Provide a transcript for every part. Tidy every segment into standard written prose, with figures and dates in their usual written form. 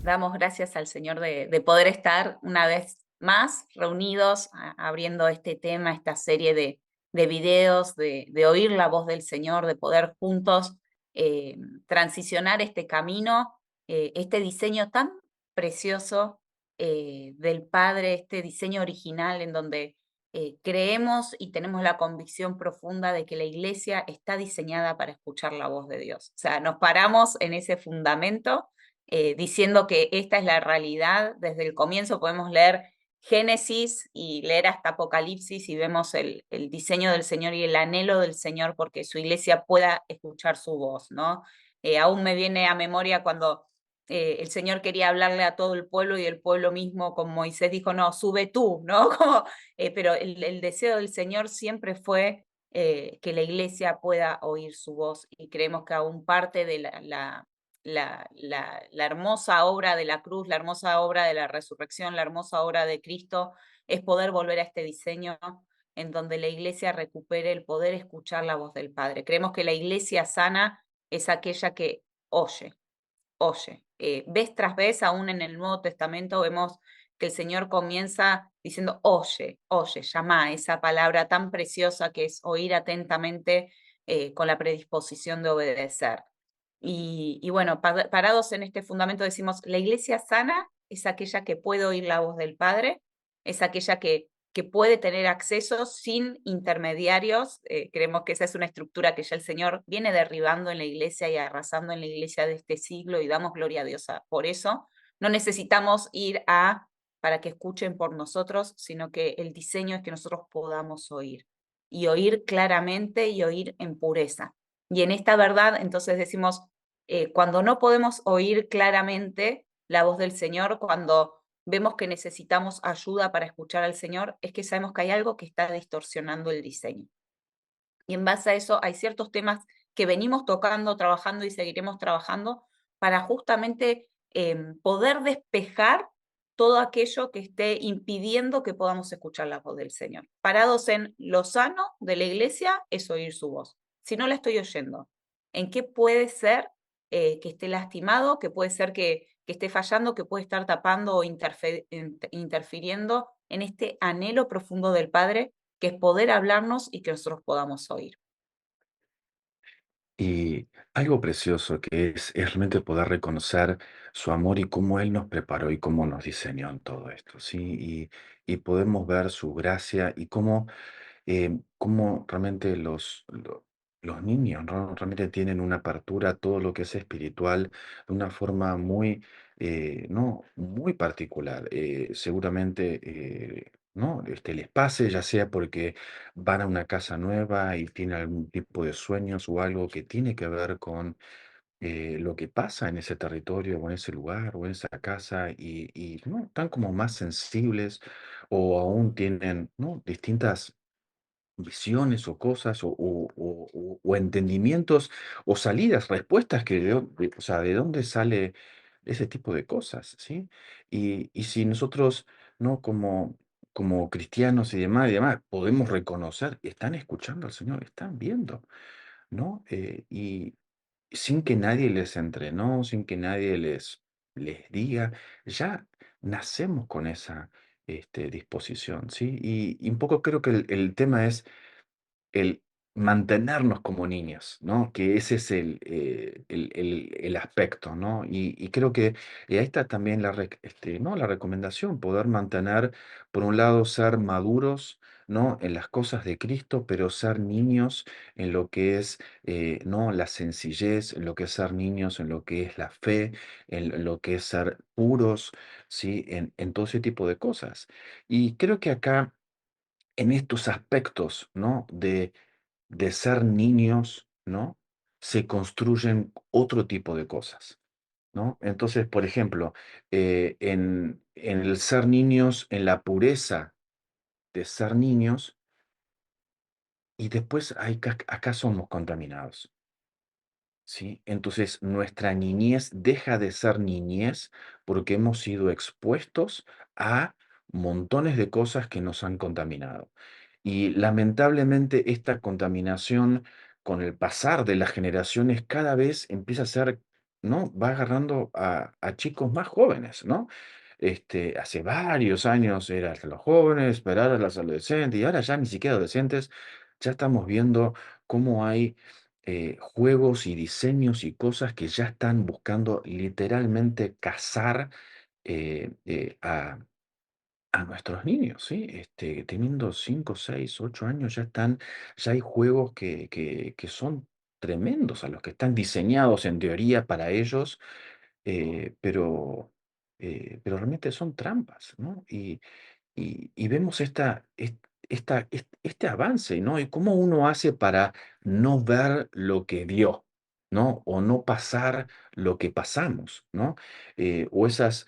Damos gracias al Señor de poder estar una vez más reunidos, abriendo este tema, esta serie de videos, de oír la voz del Señor, de poder juntos eh, transicionar este camino, este diseño tan precioso del Padre, este diseño original en donde creemos y tenemos la convicción profunda de que la iglesia está diseñada para escuchar la voz de Dios. O sea, nos paramos en ese fundamento diciendo que esta es la realidad. Desde el comienzo podemos leer Génesis y leer hasta Apocalipsis y vemos el diseño del Señor y el anhelo del Señor porque su iglesia pueda escuchar su voz, ¿no? Aún me viene a memoria cuando el Señor quería hablarle a todo el pueblo y el pueblo mismo con Moisés dijo, no, sube tú, ¿no? Como, pero el deseo del Señor siempre fue que la iglesia pueda oír su voz y creemos que aún parte de la hermosa obra de la cruz, la hermosa obra de la resurrección, la hermosa obra de Cristo, es poder volver a este diseño en donde la iglesia recupere el poder escuchar la voz del Padre. Creemos que la iglesia sana es aquella que oye, oye. Vez tras vez, aún en el Nuevo Testamento, vemos que el Señor comienza diciendo, oye, oye, llama esa palabra tan preciosa que es oír atentamente con la predisposición de obedecer. Y bueno, parados en este fundamento decimos, la iglesia sana es aquella que puede oír la voz del Padre, es aquella que puede tener acceso sin intermediarios. Creemos que esa es una estructura que ya el Señor viene derribando en la iglesia y arrasando en la iglesia de este siglo y damos gloria a Dios por eso. No necesitamos ir para que escuchen por nosotros, sino que el diseño es que nosotros podamos oír y oír claramente y oír en pureza. Y en esta verdad, entonces decimos, cuando no podemos oír claramente la voz del Señor, cuando vemos que necesitamos ayuda para escuchar al Señor, es que sabemos que hay algo que está distorsionando el diseño. Y en base a eso hay ciertos temas que venimos tocando, trabajando y seguiremos trabajando para justamente poder despejar todo aquello que esté impidiendo que podamos escuchar la voz del Señor. Parados en lo sano de la iglesia es oír su voz. Si no la estoy oyendo, ¿en qué puede ser que esté lastimado, que puede ser que esté fallando, que puede estar tapando o interfiriendo en este anhelo profundo del Padre, que es poder hablarnos y que nosotros podamos oír? Y algo precioso que es realmente poder reconocer su amor y cómo Él nos preparó y cómo nos diseñó en todo esto, ¿sí? Y podemos ver su gracia y cómo realmente los niños, ¿no? Realmente tienen una apertura a todo lo que es espiritual de una forma muy, ¿no? Muy particular. Seguramente, ¿no? Les pase, ya sea porque van a una casa nueva y tienen algún tipo de sueños o algo que tiene que ver con lo que pasa en ese territorio o en ese lugar o en esa casa y ¿no? Están como más sensibles o aún tienen, ¿no? Distintas visiones o cosas o entendimientos o salidas, respuestas que o sea, ¿de dónde sale ese tipo de cosas, sí? Y si nosotros, ¿no? Como cristianos y demás, podemos reconocer, están escuchando al Señor, están viendo, ¿no? Y sin que nadie les entrenó, sin que nadie les diga, ya nacemos con esa disposición, ¿sí? Y un poco creo que el tema es el mantenernos como niños, ¿no? Que ese es el aspecto, ¿no? Y creo que ahí está también ¿no? La recomendación, poder mantener, por un lado, ser maduros, ¿no? En las cosas de Cristo, pero ser niños en lo que es, ¿no? La sencillez, en lo que es ser niños, en lo que es la fe, en lo que es ser puros, ¿sí? En todo ese tipo de cosas. Y creo que acá en estos aspectos, ¿no? De ser niños, ¿no? Se construyen otro tipo de cosas, ¿no? Entonces, por ejemplo, en el ser niños, en la pureza de ser niños, y después acá somos contaminados. ¿Sí? Entonces, nuestra niñez deja de ser niñez porque hemos sido expuestos a montones de cosas que nos han contaminado. Y lamentablemente esta contaminación con el pasar de las generaciones cada vez empieza a ser ¿no? Va agarrando a chicos más jóvenes, ¿no? Hace varios años era hasta los jóvenes, pero ahora los adolescentes, y ahora ya ni siquiera adolescentes, ya estamos viendo cómo hay juegos y diseños y cosas que ya están buscando literalmente cazar a nuestros niños, ¿sí? Teniendo 5, 6, 8 años ya hay juegos que son tremendos, a los que están diseñados en teoría para ellos, eh, pero, pero realmente son trampas, ¿no? Y vemos este avance, ¿no? Y cómo uno hace para no ver lo que vio, ¿no? O no pasar lo que pasamos, ¿no? O esas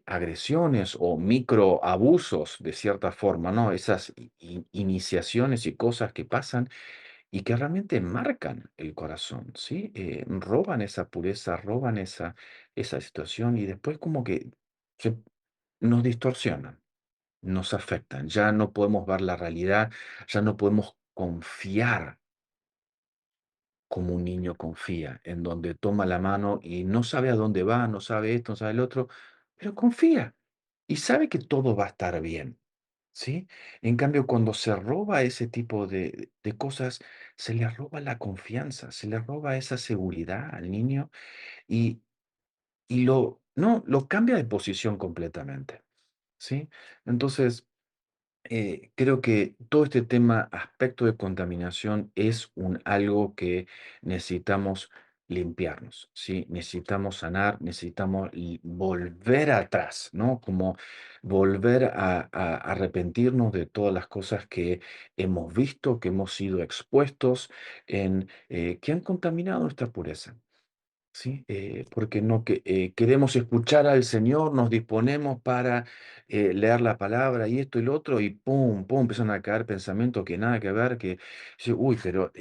agresiones o microabusos, de cierta forma, ¿no? Esas iniciaciones y cosas que pasan y que realmente marcan el corazón, ¿sí? Roban esa pureza, roban esa situación y después como que se- nos distorsionan, nos afectan. Ya no podemos ver la realidad, ya no podemos confiar como un niño confía, en donde toma la mano y no sabe a dónde va, no sabe esto, no sabe el otro, pero confía y sabe que todo va a estar bien, ¿sí? En cambio, cuando se roba ese tipo de cosas, se le roba la confianza, se le roba esa seguridad al niño y, no, lo cambia de posición completamente, ¿sí? Entonces, creo que todo este tema, aspecto de contaminación, es algo que necesitamos limpiarnos, ¿sí? Necesitamos sanar, necesitamos volver atrás, ¿no? Como volver a arrepentirnos de todas las cosas que hemos visto, que hemos sido expuestos que han contaminado nuestra pureza. Sí, porque no queremos escuchar al Señor, nos disponemos para leer la palabra y esto y lo otro, y pum, pum, empiezan a caer pensamientos que nada que ver, que, dice, uy, pero,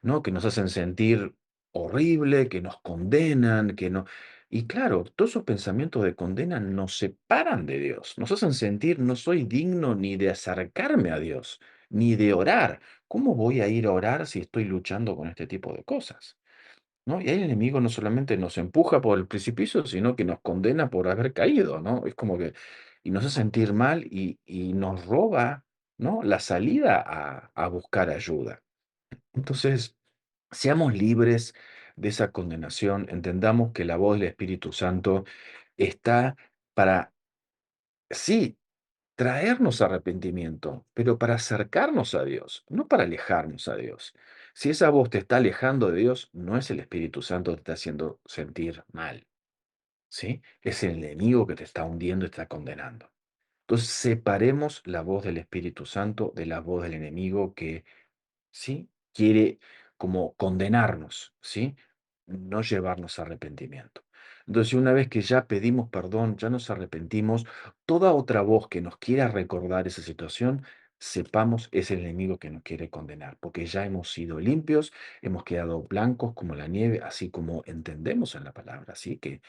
¿no? Que nos hacen sentir horrible, que nos condenan, que no. Y claro, todos esos pensamientos de condena nos separan de Dios, nos hacen sentir no soy digno ni de acercarme a Dios, ni de orar. ¿Cómo voy a ir a orar si estoy luchando con este tipo de cosas? ¿No? Y ahí el enemigo no solamente nos empuja por el precipicio, sino que nos condena por haber caído, ¿no? Es como que, y nos hace sentir mal y nos roba, ¿no? La salida a buscar ayuda. Entonces, seamos libres de esa condenación, entendamos que la voz del Espíritu Santo está para, sí, traernos arrepentimiento, pero para acercarnos a Dios, no para alejarnos a Dios. Si esa voz te está alejando de Dios, no es el Espíritu Santo que te está haciendo sentir mal, ¿sí? Es el enemigo que te está hundiendo y te está condenando. Entonces, separemos la voz del Espíritu Santo de la voz del enemigo que ¿sí? Quiere como condenarnos, ¿sí? No llevarnos a arrepentimiento. Entonces, una vez que ya pedimos perdón, ya nos arrepentimos, toda otra voz que nos quiera recordar esa situación, sepamos es el enemigo que nos quiere condenar, porque ya hemos sido limpios, hemos quedado blancos como la nieve, así como entendemos en la palabra, así que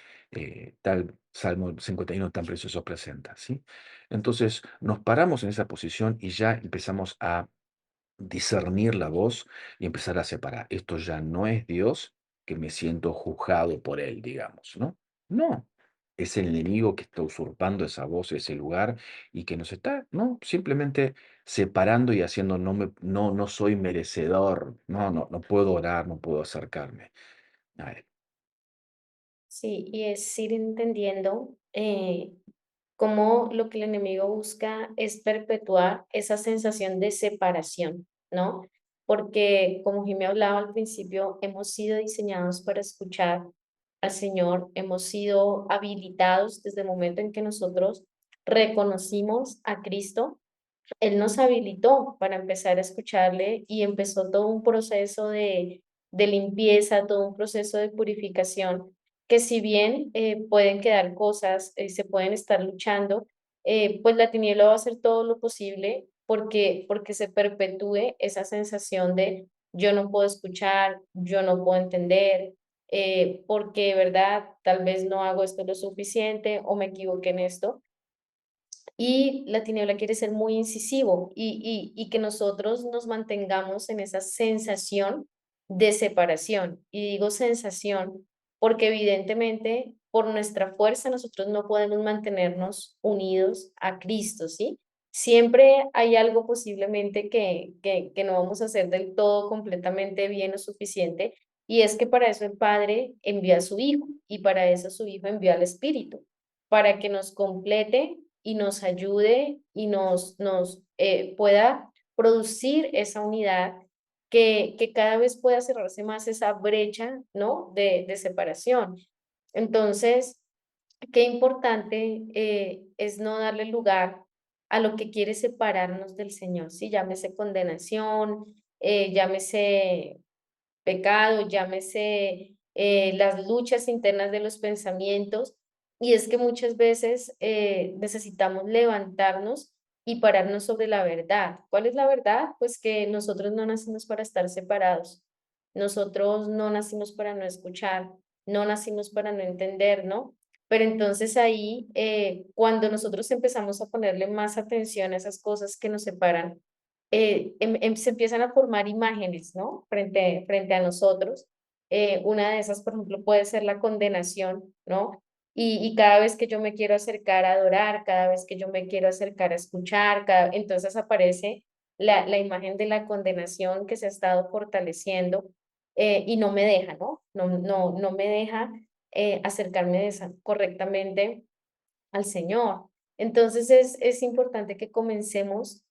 tal Salmo 51 tan precioso presenta, ¿sí? Entonces, nos paramos en esa posición y ya empezamos a discernir la voz y empezar a separar. Esto ya no es Dios, que me siento juzgado por él, digamos, ¿no? No, es el enemigo que está usurpando esa voz, ese lugar y que nos está, ¿no? Simplemente separando y haciendo no soy merecedor, no puedo orar, no puedo acercarme a él. Sí, y es ir entendiendo cómo lo que el enemigo busca es perpetuar esa sensación de separación, ¿no? Porque como Jimmy hablaba al principio, hemos sido diseñados para escuchar al Señor, hemos sido habilitados desde el momento en que nosotros reconocimos a Cristo. Él nos habilitó para empezar a escucharle y empezó todo un proceso de limpieza, todo un proceso de purificación, que si bien pueden quedar cosas, se pueden estar luchando, pues la tiniebla va a hacer todo lo posible porque se perpetúe esa sensación de yo no puedo escuchar, yo no puedo entender, porque de verdad tal vez no hago esto lo suficiente o me equivoqué en esto. Y la tiniebla quiere ser muy incisivo y que nosotros nos mantengamos en esa sensación de separación. Y digo sensación porque evidentemente por nuestra fuerza nosotros no podemos mantenernos unidos a Cristo, ¿sí? Siempre hay algo posiblemente que no vamos a hacer del todo completamente bien o suficiente, y es que para eso el Padre envía a su Hijo, y para eso su Hijo envía al Espíritu, para que nos complete y nos ayude y nos pueda producir esa unidad que cada vez pueda cerrarse más esa brecha, ¿no? De separación. Entonces, qué importante es no darle lugar a lo que quiere separarnos del Señor, ¿sí? Llámese condenación, llámese pecado, llámese las luchas internas de los pensamientos. Y es que muchas veces necesitamos levantarnos y pararnos sobre la verdad. ¿Cuál es la verdad? Pues que nosotros no nacimos para estar separados. Nosotros no nacimos para no escuchar, no nacimos para no entender, ¿no? Pero entonces ahí, cuando nosotros empezamos a ponerle más atención a esas cosas que nos separan, se empiezan a formar imágenes, ¿no? Frente a nosotros. Una de esas, por ejemplo, puede ser la condenación, ¿no? Y cada vez que yo me quiero acercar a adorar, cada vez que yo me quiero acercar a escuchar, entonces aparece la imagen de la condenación que se ha estado fortaleciendo y no me deja, ¿no? No me deja acercarme correctamente al Señor. Entonces es importante que comencemos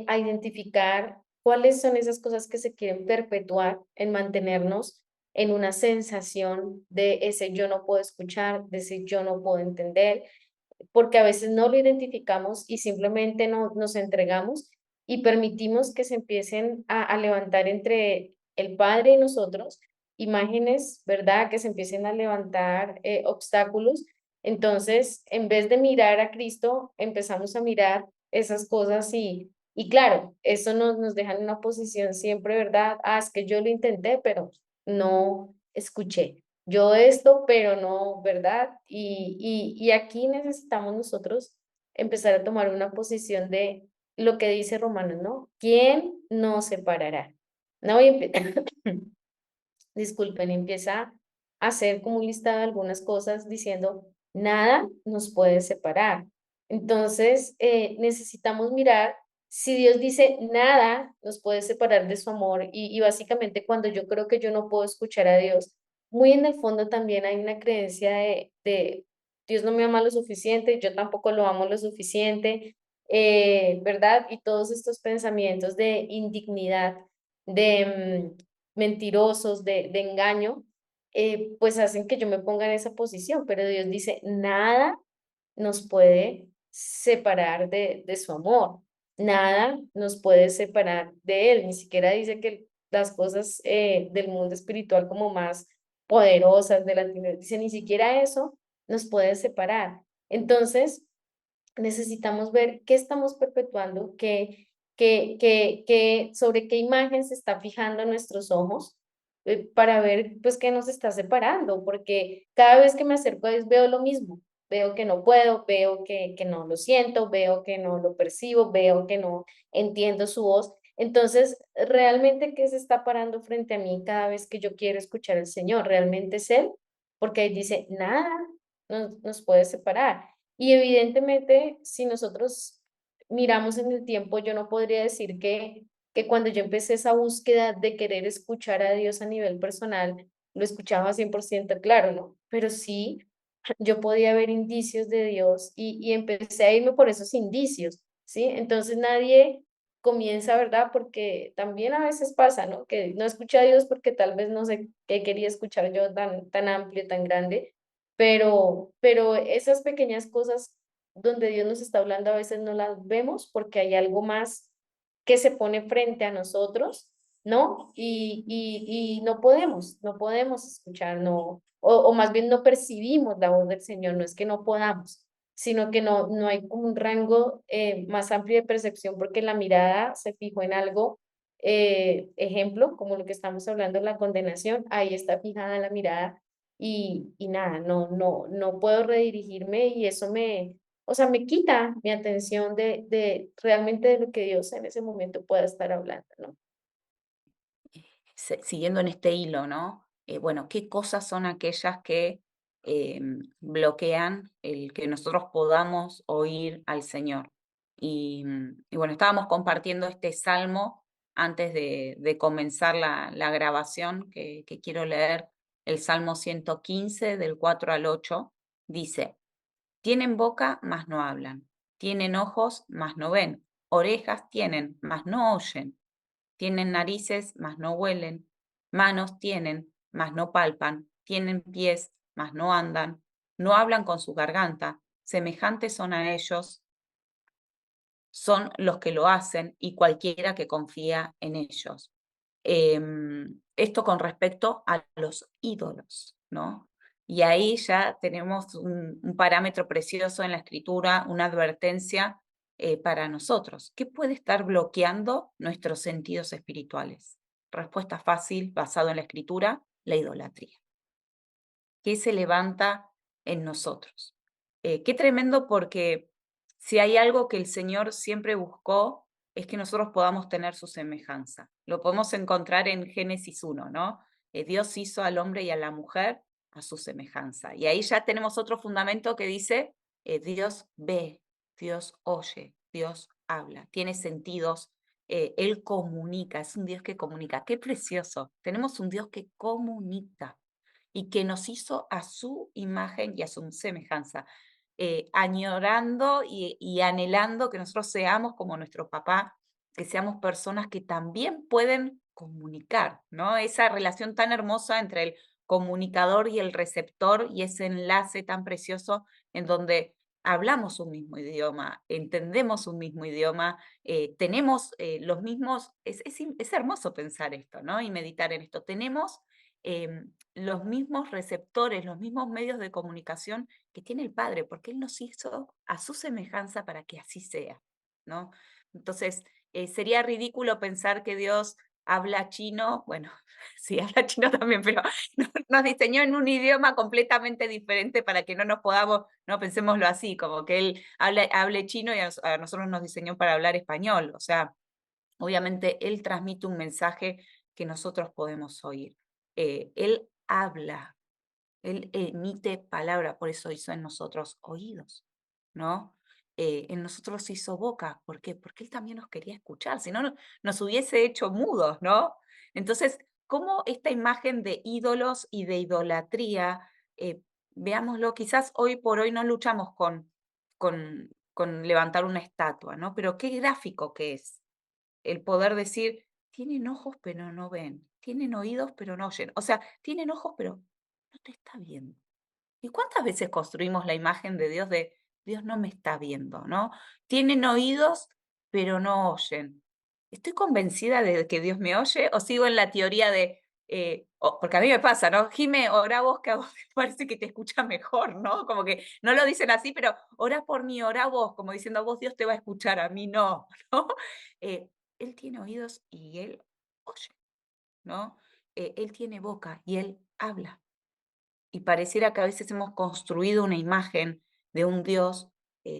a identificar cuáles son esas cosas que se quieren perpetuar en mantenernos en una sensación de ese yo no puedo escuchar, de ese yo no puedo entender, porque a veces no lo identificamos y simplemente no, nos entregamos y permitimos que se empiecen a levantar entre el Padre y nosotros imágenes, ¿verdad? Que se empiecen a levantar obstáculos. Entonces, en vez de mirar a Cristo, empezamos a mirar esas cosas y claro, eso nos deja en una posición siempre, ¿verdad? Ah, es que yo lo intenté, pero no escuché. Yo esto, pero no, ¿verdad? Y aquí necesitamos nosotros empezar a tomar una posición de lo que dice Romanos, ¿no? ¿Quién nos separará? No, disculpen, empieza a hacer como un listado de algunas cosas diciendo, nada nos puede separar. Entonces, necesitamos mirar si Dios dice nada nos puede separar de su amor y básicamente cuando yo creo que yo no puedo escuchar a Dios, muy en el fondo también hay una creencia de Dios no me ama lo suficiente, yo tampoco lo amo lo suficiente, ¿verdad? Y todos estos pensamientos de indignidad, de mentirosos, de engaño, pues hacen que yo me ponga en esa posición, pero Dios dice, nada nos puede separar de su amor, nada nos puede separar de Él, ni siquiera dice que las cosas del mundo espiritual como más poderosas de la tiniebla, dice, ni siquiera eso nos puede separar. Entonces, necesitamos ver qué estamos perpetuando, sobre qué imagen se está fijando nuestros ojos para ver pues qué nos está separando, porque cada vez que me acerco a Dios veo lo mismo, veo que no puedo, veo que no lo siento, veo que no lo percibo, veo que no entiendo su voz. Entonces, ¿realmente qué se está parando frente a mí cada vez que yo quiero escuchar al Señor? ¿Realmente es Él? Porque ahí dice, nada nos puede separar. Y evidentemente, si nosotros miramos en el tiempo, yo no podría decir que cuando yo empecé esa búsqueda de querer escuchar a Dios a nivel personal, lo escuchaba 100% claro, ¿no? Pero sí, yo podía ver indicios de Dios y empecé a irme por esos indicios, ¿sí? Entonces nadie comienza, ¿verdad? Porque también a veces pasa, ¿no? Que no escuché a Dios porque tal vez no sé qué quería escuchar yo tan amplio, tan grande, pero esas pequeñas cosas donde Dios nos está hablando a veces no las vemos porque hay algo más que se pone frente a nosotros, ¿no? Y no podemos escuchar, no, o más bien no percibimos la voz del Señor, no es que no podamos, sino que no hay como un rango más amplio de percepción porque la mirada se fijó en algo, ejemplo, como lo que estamos hablando, la condenación, ahí está fijada la mirada y nada, no puedo redirigirme y eso o sea, me quita mi atención de realmente de lo que Dios en ese momento pueda estar hablando, ¿no? Siguiendo en este hilo, ¿no? bueno, qué cosas son aquellas que bloquean el que nosotros podamos oír al Señor. Y bueno, estábamos compartiendo este salmo antes de comenzar la grabación que quiero leer, el Salmo 115 del 4 al 8, dice: tienen boca, mas no hablan, tienen ojos, mas no ven, orejas tienen, mas no oyen, tienen narices, mas no huelen, manos tienen, mas no palpan, tienen pies, mas no andan, no hablan con su garganta, semejantes son a ellos, son los que lo hacen y cualquiera que confía en ellos. Esto con respecto a los ídolos, ¿no? Y ahí ya tenemos un parámetro precioso en la escritura, una advertencia para nosotros. ¿Qué puede estar bloqueando nuestros sentidos espirituales? Respuesta fácil, basado en la escritura: la idolatría. ¿Qué se levanta en nosotros? Qué tremendo, porque si hay algo que el Señor siempre buscó, es que nosotros podamos tener su semejanza. Lo podemos encontrar en Génesis 1, ¿no? Dios hizo al hombre y a la mujer a su semejanza. Y ahí ya tenemos otro fundamento que dice, Dios ve, Dios oye, Dios habla, tiene sentidos, Él comunica, es un Dios que comunica. Qué precioso. Tenemos un Dios que comunica y que nos hizo a su imagen y a su semejanza, añorando y anhelando que nosotros seamos como nuestro papá, que seamos personas que también pueden comunicar, ¿no? Esa relación tan hermosa entre el comunicador y el receptor, y ese enlace tan precioso en donde hablamos un mismo idioma, entendemos un mismo idioma, tenemos los mismos, es hermoso pensar esto, ¿no? Y meditar en esto. Tenemos los mismos receptores, los mismos medios de comunicación que tiene el Padre, porque Él nos hizo a su semejanza para que así sea, ¿no? Entonces, sería ridículo pensar que Dios habla chino, bueno, sí, habla chino también, pero nos diseñó en un idioma completamente diferente para que no nos podamos, no pensémoslo así, como que Él hable chino y a nosotros nos diseñó para hablar español. O sea, obviamente Él transmite un mensaje que nosotros podemos oír. Él habla, Él emite palabra, por eso hizo en nosotros oídos, ¿no? En nosotros hizo boca. ¿Por qué? Porque Él también nos quería escuchar, si no, nos hubiese hecho mudos, ¿no? Entonces, ¿cómo esta imagen de ídolos y de idolatría, veámoslo, quizás hoy por hoy no luchamos con levantar una estatua, ¿no? Pero qué gráfico que es el poder decir, tienen ojos pero no ven, tienen oídos pero no oyen. O sea, tienen ojos pero no te está viendo. ¿Y cuántas veces construimos la imagen de Dios no me está viendo, ¿no? Tienen oídos pero no oyen. ¿Estoy convencida de que Dios me oye o sigo en la teoría de, porque a mí me pasa, ¿no? Jime, ora vos, que a vos me parece que te escucha mejor, ¿no? Como que no lo dicen así, pero ora por mí, ora vos, como diciendo, a vos Dios te va a escuchar, a mí no, ¿no? Eh, Él tiene oídos y Él oye, ¿no? Él tiene boca y Él habla. Y pareciera que a veces hemos construido una imagen de un Dios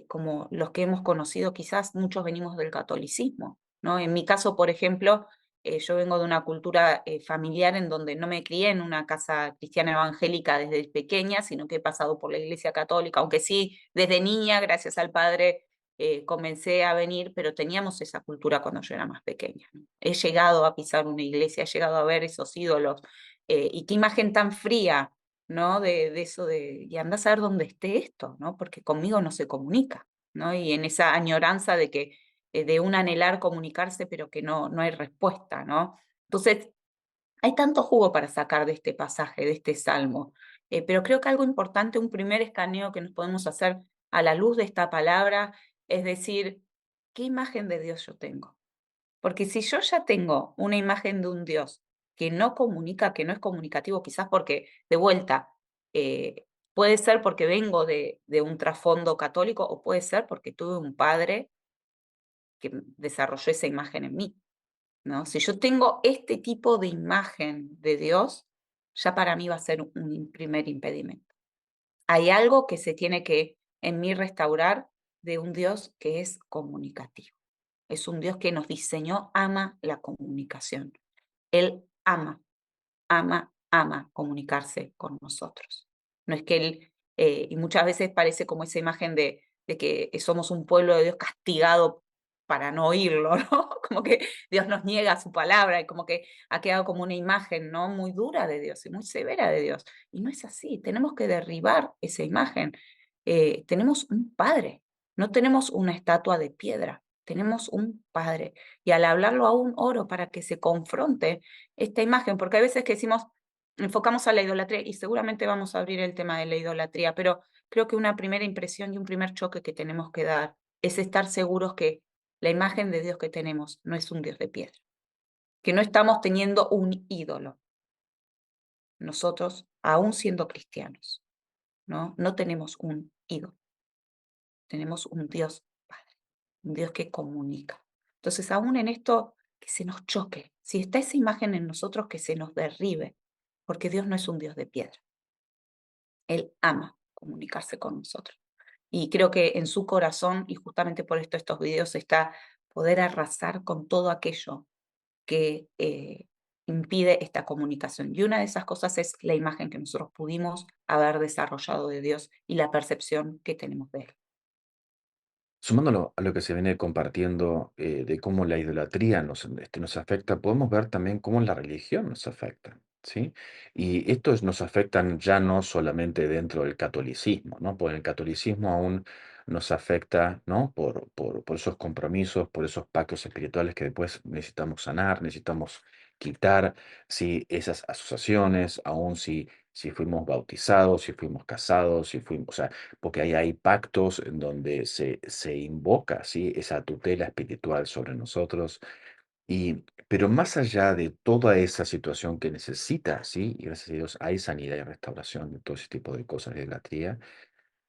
como los que hemos conocido, quizás muchos venimos del catolicismo, ¿no? En mi caso, por ejemplo, yo vengo de una cultura familiar en donde no me crié en una casa cristiana evangélica desde pequeña, sino que he pasado por la iglesia católica, aunque sí, desde niña, gracias al Padre, comencé a venir, pero teníamos esa cultura cuando yo era más pequeña, ¿no? He llegado a pisar una iglesia, he llegado a ver esos ídolos, y qué imagen tan fría, ¿no? De eso y anda a saber dónde esté esto, ¿no? Porque conmigo no se comunica, ¿no? Y en esa añoranza de que, de un anhelar comunicarse, pero que no hay respuesta, ¿no? Entonces, hay tanto jugo para sacar de este pasaje, de este salmo, pero creo que algo importante, un primer escaneo que nos podemos hacer a la luz de esta palabra, es decir, ¿qué imagen de Dios yo tengo? Porque si yo ya tengo una imagen de un Dios que no comunica, que no es comunicativo, quizás porque, de vuelta, puede ser porque vengo de un trasfondo católico o puede ser porque tuve un padre que desarrolló esa imagen en mí, ¿no? Si yo tengo este tipo de imagen de Dios, ya para mí va a ser un primer impedimento. Hay algo que se tiene que en mí restaurar de un Dios que es comunicativo. Es un Dios que nos diseñó, ama la comunicación. Él ama, ama, ama comunicarse con nosotros. No es que Él, y muchas veces parece como esa imagen de que somos un pueblo de Dios castigado para no oírlo, ¿no? Como que Dios nos niega su palabra y como que ha quedado como una imagen, ¿no? Muy dura de Dios y muy severa de Dios. Y no es así, tenemos que derribar esa imagen. Tenemos un Padre, no tenemos una estatua de piedra, tenemos un Padre. Y al hablarlo a un oro para que se confronte esta imagen, porque hay veces que decimos, enfocamos a la idolatría y seguramente vamos a abrir el tema de la idolatría, pero creo que una primera impresión y un primer choque que tenemos que dar es estar seguros que la imagen de Dios que tenemos no es un Dios de piedra, que no estamos teniendo un ídolo. Nosotros, aún siendo cristianos, ¿no? No tenemos un ídolo, tenemos un Dios Padre, un Dios que comunica. Entonces, aún en esto, que se nos choque, si está esa imagen en nosotros, que se nos derribe, porque Dios no es un Dios de piedra. Él ama comunicarse con nosotros. Y creo que en su corazón, y justamente por esto estos videos, está poder arrasar con todo aquello que impide esta comunicación. Y una de esas cosas es la imagen que nosotros pudimos haber desarrollado de Dios y la percepción que tenemos de Él. Sumándolo a lo que se viene compartiendo de cómo la idolatría nos afecta, podemos ver también cómo la religión nos afecta, ¿sí? Y estos nos afectan ya no solamente dentro del catolicismo, ¿no? Porque el catolicismo aún nos afecta, ¿no? Por esos compromisos, por esos pactos espirituales que después necesitamos sanar, necesitamos quitar, ¿sí? Esas asociaciones, aún si fuimos bautizados, si fuimos casados, si fuimos, o sea, porque ahí hay pactos en donde se invoca, ¿sí? Esa tutela espiritual sobre nosotros. Pero más allá de toda esa situación que necesita, ¿sí? Y gracias a Dios hay sanidad y restauración de todo ese tipo de cosas de idolatría,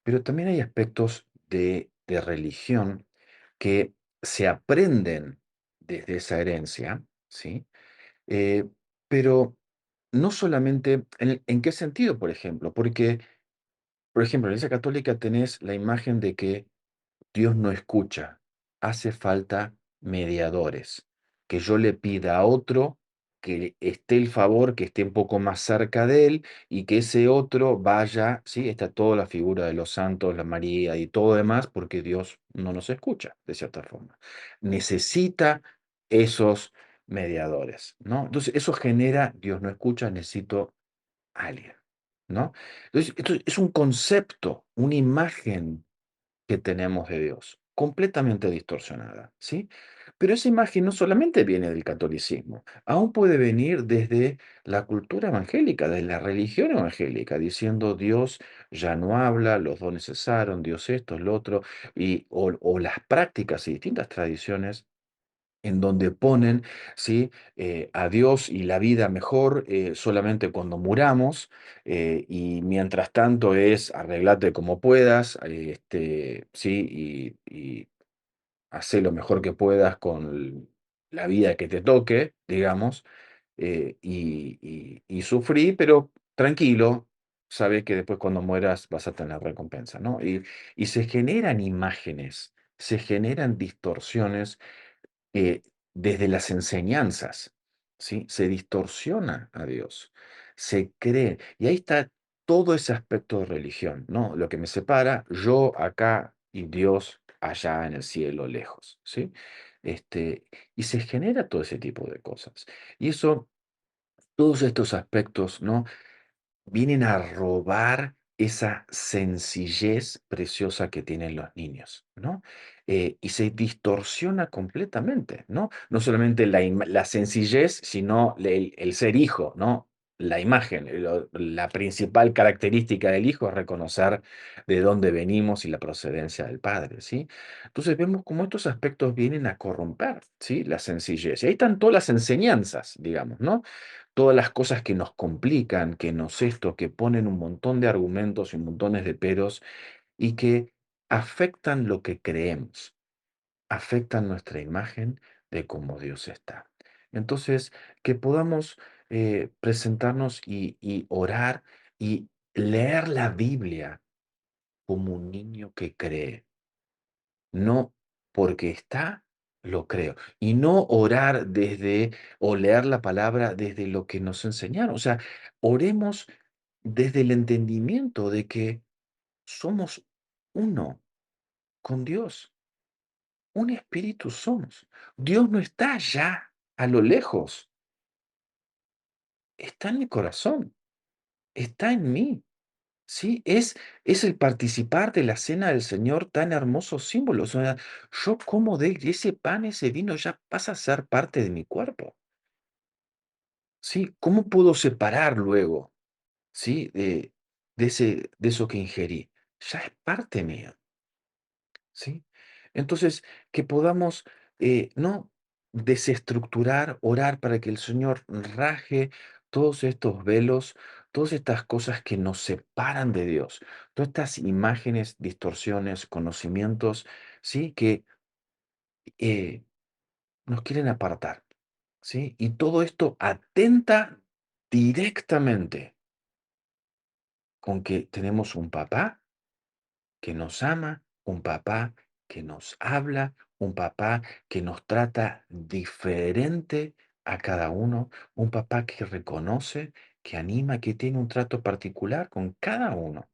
pero también hay aspectos de religión que se aprenden desde esa herencia, ¿sí? Eh, pero no solamente, ¿en qué sentido, por ejemplo? Porque, por ejemplo, en la Iglesia Católica tenés la imagen de que Dios no escucha, hace falta mediadores, que yo le pida a otro que esté el favor, que esté un poco más cerca de él y que ese otro vaya, ¿sí? Está toda la figura de los santos, la María y todo demás, porque Dios no nos escucha, de cierta forma. Necesita esos mediadores, ¿no? Entonces, eso genera, Dios no escucha, necesito a alguien, ¿no? Entonces, esto es un concepto, una imagen que tenemos de Dios, completamente distorsionada, ¿sí? Pero esa imagen no solamente viene del catolicismo, aún puede venir desde la cultura evangélica, de la religión evangélica, diciendo Dios ya no habla, los dones cesaron, Dios esto, lo otro, o las prácticas y distintas tradiciones en donde ponen, ¿sí? A Dios y la vida mejor solamente cuando muramos, y mientras tanto es arreglate como puedas, ¿sí? Y hacer lo mejor que puedas con la vida que te toque, digamos, y sufrí, pero tranquilo, sabes que después cuando mueras vas a tener recompensa, ¿no? Y se generan imágenes, se generan distorsiones eh, desde las enseñanzas, ¿sí? Se distorsiona a Dios, se cree, y ahí está todo ese aspecto de religión, ¿no? Lo que me separa, yo acá y Dios allá en el cielo lejos, ¿sí? Este, y se genera todo ese tipo de cosas. Y eso, todos estos aspectos, ¿no? Vienen a robar esa sencillez preciosa que tienen los niños, ¿no? Y se distorsiona completamente, ¿no? No solamente la sencillez, sino el ser hijo, ¿no? La imagen, la principal característica del hijo es reconocer de dónde venimos y la procedencia del padre, ¿sí? Entonces vemos cómo estos aspectos vienen a corromper, ¿sí? La sencillez. Y ahí están todas las enseñanzas, digamos, ¿no? Todas las cosas que nos complican, que nos esto, que ponen un montón de argumentos y montones de peros y que afectan lo que creemos, afectan nuestra imagen de cómo Dios está. Entonces, que podamos presentarnos y orar y leer la Biblia como un niño que cree, no porque está, lo creo. Y no orar desde, o leer la palabra desde lo que nos enseñaron. O sea, oremos desde el entendimiento de que somos uno con Dios, un espíritu somos. Dios no está allá, a lo lejos, está en mi corazón, está en mí. Sí, es el participar de la cena del Señor tan hermosos símbolos. O sea, yo como de ese pan, ese vino, ya pasa a ser parte de mi cuerpo. ¿Sí? ¿Cómo puedo separar luego, sí, de eso que ingerí? Ya es parte mía, ¿sí? Entonces, que podamos, no desestructurar, orar para que el Señor raje todos estos velos, todas estas cosas que nos separan de Dios, todas estas imágenes, distorsiones, conocimientos, ¿sí? Que eh, nos quieren apartar, ¿sí? Y todo esto atenta directamente con que tenemos un papá que nos ama, un papá que nos habla, un papá que nos trata diferente a cada uno, un papá que reconoce, que anima, que tiene un trato particular con cada uno.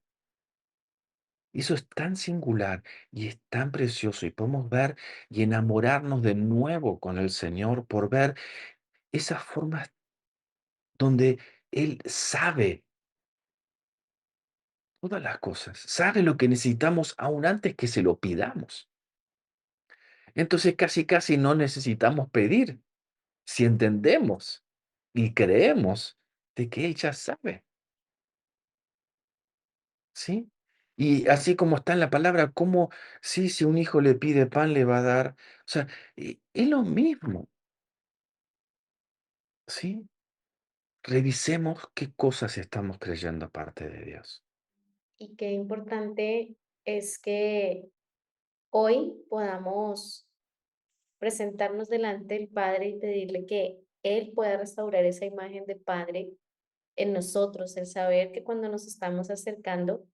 Y eso es tan singular y es tan precioso y podemos ver y enamorarnos de nuevo con el Señor por ver esas formas donde Él sabe todas las cosas, sabe lo que necesitamos aún antes que se lo pidamos. Entonces casi casi no necesitamos pedir, si entendemos y creemos de que Él ya sabe, ¿sí? Y así como está en la palabra, como sí, si un hijo le pide pan, le va a dar. O sea, es lo mismo, ¿sí? Revisemos qué cosas estamos creyendo aparte de Dios. Y qué importante es que hoy podamos presentarnos delante del Padre y pedirle que Él pueda restaurar esa imagen de Padre en nosotros, el saber que cuando nos estamos acercando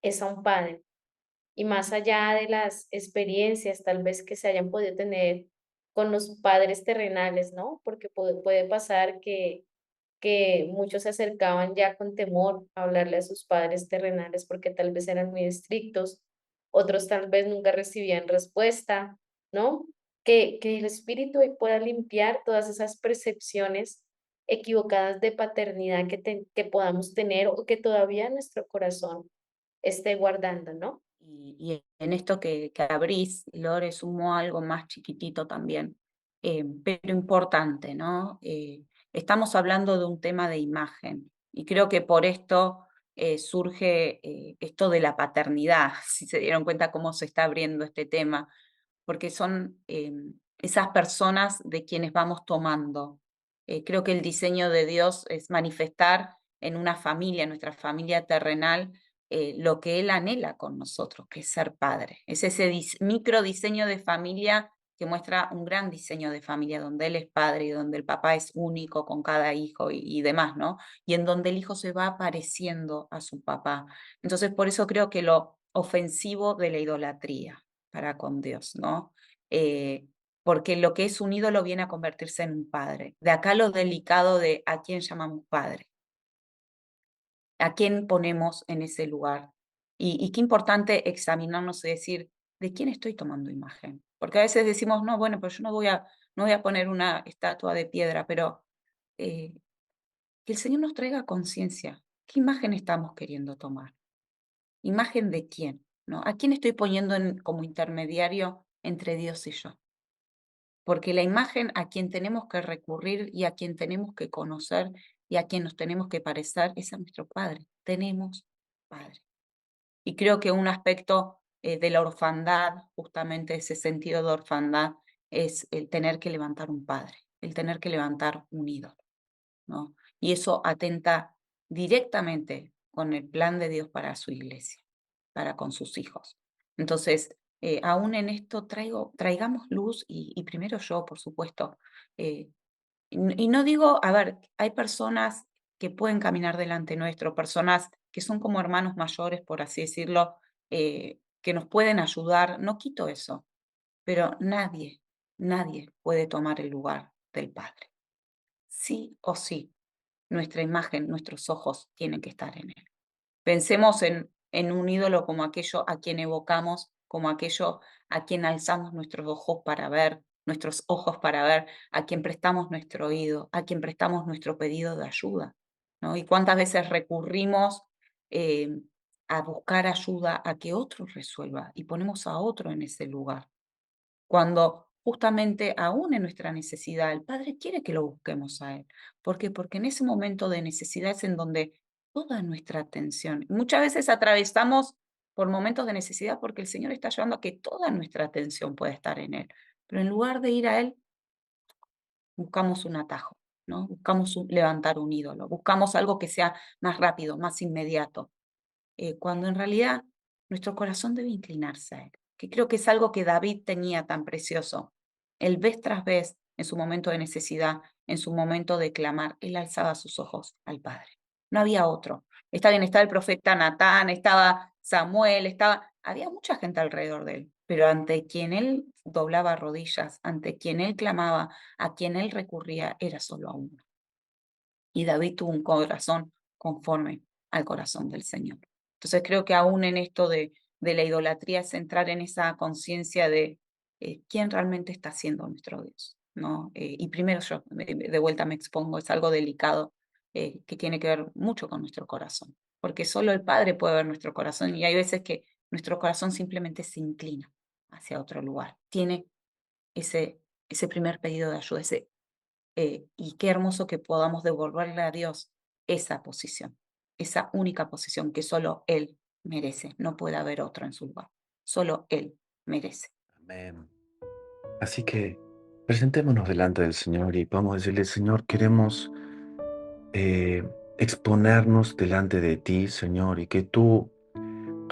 es a un Padre. Y más allá de las experiencias tal vez que se hayan podido tener con los padres terrenales, ¿no? Porque puede pasar que muchos se acercaban ya con temor a hablarle a sus padres terrenales porque tal vez eran muy estrictos, otros tal vez nunca recibían respuesta, ¿no? Que el Espíritu hoy pueda limpiar todas esas percepciones equivocadas de paternidad que podamos tener o que todavía nuestro corazón esté guardando, ¿no? Y en esto que abrís, Lore, sumo algo más chiquitito también, pero importante, ¿no? Estamos hablando de un tema de imagen y creo que por esto surge esto de la paternidad, si se dieron cuenta cómo se está abriendo este tema, porque son esas personas de quienes vamos tomando. Creo que el diseño de Dios es manifestar en una familia, en nuestra familia terrenal, lo que Él anhela con nosotros, que es ser padre. Es ese micro diseño de familia que muestra un gran diseño de familia, donde Él es padre y donde el papá es único con cada hijo y demás, ¿no? Y en donde el hijo se va pareciendo a su papá. Entonces, por eso creo que lo ofensivo de la idolatría para con Dios, ¿no? Eh, porque lo que es un ídolo viene a convertirse en un padre. De acá lo delicado de a quién llamamos padre, a quién ponemos en ese lugar. Y qué importante examinarnos y decir, ¿de quién estoy tomando imagen? Porque a veces decimos, no, bueno, pero yo no voy a poner una estatua de piedra, pero eh, que el Señor nos traiga conciencia. ¿Qué imagen estamos queriendo tomar? ¿Imagen de quién? ¿No? ¿A quién estoy poniendo como intermediario entre Dios y yo? Porque la imagen a quien tenemos que recurrir y a quien tenemos que conocer y a quien nos tenemos que parecer es a nuestro Padre. Tenemos Padre. Y creo que un aspecto de la orfandad, justamente ese sentido de orfandad, es el tener que levantar un padre, el tener que levantar un ídolo, ¿no? Y eso atenta directamente con el plan de Dios para su iglesia, para con sus hijos. Entonces, aún en esto traigamos luz y primero yo, por supuesto. Y no digo, a ver, hay personas que pueden caminar delante nuestro, personas que son como hermanos mayores, por así decirlo, que nos pueden ayudar, no quito eso, pero nadie, nadie puede tomar el lugar del Padre. Sí o sí, nuestra imagen, nuestros ojos tienen que estar en Él. Pensemos en un ídolo como aquello a quien evocamos, como aquello a quien alzamos nuestros ojos para ver, a quien prestamos nuestro oído, a quien prestamos nuestro pedido de ayuda, ¿no? Y cuántas veces recurrimos eh, a buscar ayuda, a que otro resuelva y ponemos a otro en ese lugar. Cuando justamente aún en nuestra necesidad, el Padre quiere que lo busquemos a Él. ¿Por qué? Porque en ese momento de necesidad es en donde toda nuestra atención, muchas veces atravesamos por momentos de necesidad porque el Señor está llevando a que toda nuestra atención pueda estar en Él. Pero en lugar de ir a Él, buscamos un atajo, ¿no? Buscamos levantar un ídolo, buscamos algo que sea más rápido, más inmediato, cuando en realidad nuestro corazón debe inclinarse a Él, que creo que es algo que David tenía tan precioso. Él vez tras vez, en su momento de necesidad, en su momento de clamar, él alzaba sus ojos al Padre. No había otro. Está bien, estaba el profeta Natán, estaba Samuel, había mucha gente alrededor de él, pero ante quien él doblaba rodillas, ante quien él clamaba, a quien él recurría, era solo a uno. Y David tuvo un corazón conforme al corazón del Señor. Entonces creo que aún en esto de la idolatría es entrar en esa conciencia de quién realmente está siendo nuestro Dios, ¿no? Y primero yo de vuelta me expongo, es algo delicado que tiene que ver mucho con nuestro corazón, porque solo el Padre puede ver nuestro corazón y hay veces que nuestro corazón simplemente se inclina hacia otro lugar, tiene ese primer pedido de ayuda, y qué hermoso que podamos devolverle a Dios esa posición, esa única posición que solo Él merece. No puede haber otro en su lugar. Solo Él merece. Amén. Así que presentémonos delante del Señor y vamos a decirle, Señor, queremos eh, exponernos delante de ti, Señor, y que tú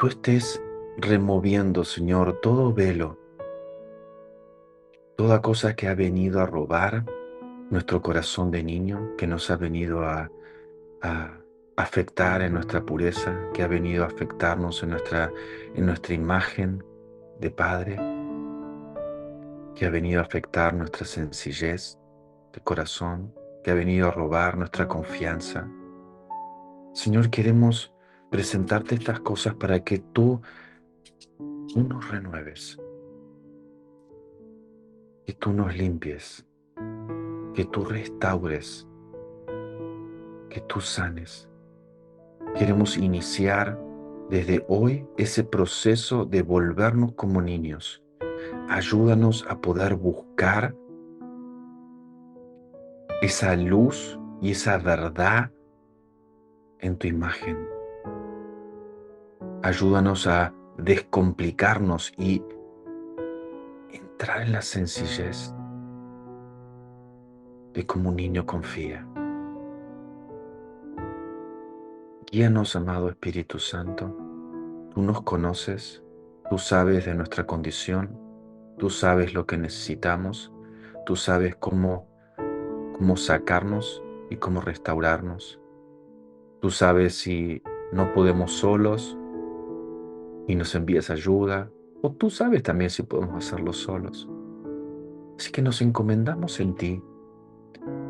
estés removiendo, Señor, todo velo, toda cosa que ha venido a robar nuestro corazón de niño, que nos ha venido a afectar en nuestra pureza, que ha venido a afectarnos en nuestra imagen de Padre, que ha venido a afectar nuestra sencillez de corazón, que ha venido a robar nuestra confianza. Señor, queremos presentarte estas cosas para que tú nos renueves, que tú nos limpies, que tú restaures, que tú sanes. Queremos iniciar desde hoy ese proceso de volvernos como niños. Ayúdanos a poder buscar esa luz y esa verdad en tu imagen. Ayúdanos a descomplicarnos y entrar en la sencillez de cómo un niño confía. Guíanos, amado Espíritu Santo. Tú nos conoces, tú sabes de nuestra condición, tú sabes lo que necesitamos, tú sabes cómo sacarnos y cómo restaurarnos. Tú sabes si no podemos solos y nos envías ayuda, o tú sabes también si podemos hacerlo solos. Así que nos encomendamos en ti,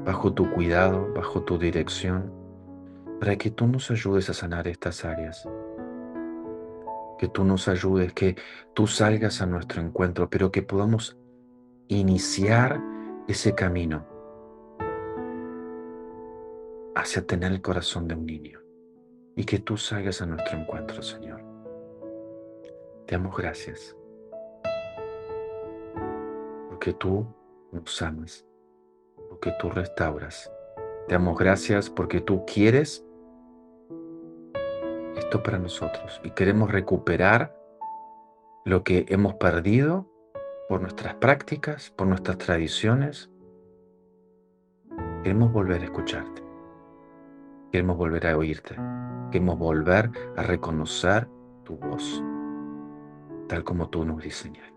bajo tu cuidado, bajo tu dirección, para que tú nos ayudes a sanar estas áreas, que tú nos ayudes, que tú salgas a nuestro encuentro, pero que podamos iniciar ese camino hacia tener el corazón de un niño y que tú salgas a nuestro encuentro, Señor. Te damos gracias porque tú nos amas, porque tú restauras. Te damos gracias porque tú quieres esto para nosotros y queremos recuperar lo que hemos perdido por nuestras prácticas, por nuestras tradiciones. Queremos volver a escucharte, queremos volver a oírte, queremos volver a reconocer tu voz, tal como tú nos diseñaste.